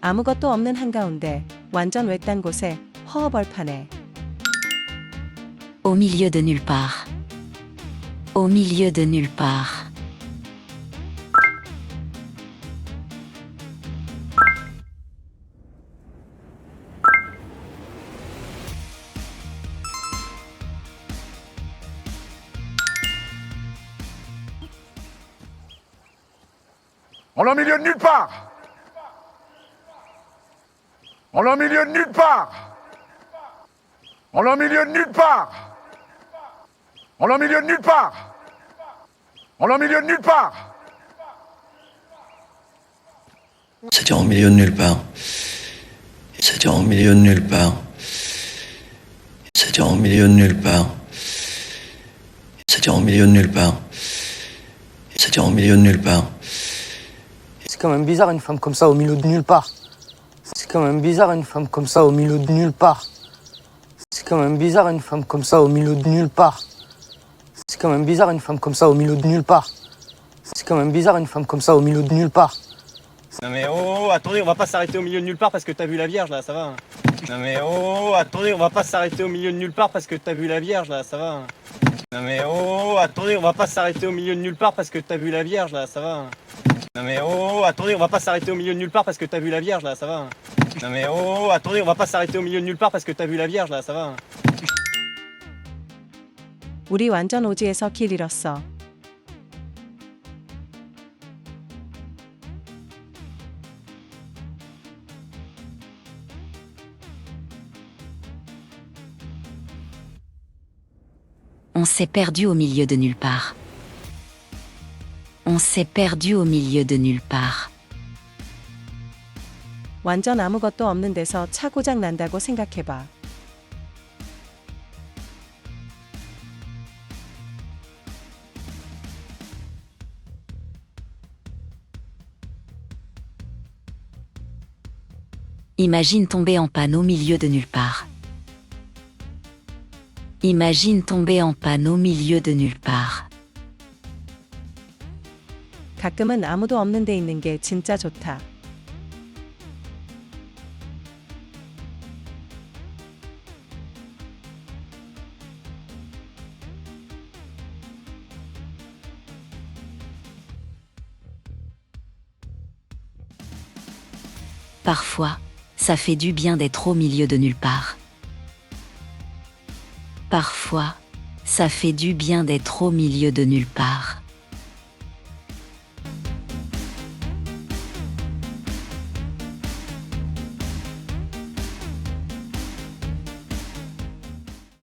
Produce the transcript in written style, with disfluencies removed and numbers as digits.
아무것도 없는 한가운데 완전 외딴 곳에 허허벌판에 Au milieu de nulle part. Au milieu de nulle part. On est au milieu de nulle part. On est au milieu de nulle part. On est au milieu de nulle part. On est au milieu de nulle part. On est au milieu de nulle part. C'est-à-dire au milieu de nulle part. C'est-à-dire au milieu de nulle part. C'est-à-dire au milieu de nulle part. C'est-à-dire au milieu de nulle part. C'est-à-dire au milieu de nulle part. C'est quand même bizarre une femme comme ça au milieu de nulle part. C'est quand même bizarre une femme comme ça au milieu de nulle part. C'est quand même bizarre une femme comme ça au milieu de nulle part. C'est quand même bizarre une femme comme ça au milieu de nulle part. C'est quand même bizarre une femme comme ça au milieu de nulle part. Non mais oh, attendez, on va pas s'arrêter au milieu de nulle part parce que t'as vu la Vierge là, ça va. Non mais oh, attendez, on va pas s'arrêter au milieu de nulle part parce que t'as vu la Vierge là, ça va. Non mais oh, attendez, on va pas s'arrêter au milieu de nulle part parce que t'as vu la Vierge là, ça va. Non mais oh, attendez, on va pas s'arrêter au milieu de nulle part parce que t'as vu la Vierge là, ça va. Non mais oh, attendez, on va pas s'arrêter au milieu de nulle part parce que t'as vu la Vierge là, ça va. 우리 완전 오지에서 길 잃었어. On s'est perdu au milieu de nulle part. On s'est perdu au milieu de nulle part. 완전 아무것도 없는 데서 차 고장 난다고 생각해봐. Imagine tomber en panne au milieu de nulle part. Imagine tomber en panne au milieu de nulle part. 가끔은 아무도 없는 데 있는 게 진짜 좋다. Parfois, ça fait du bien d'être au milieu de nulle part. Parfois, ça fait du bien d'être au milieu de nulle part.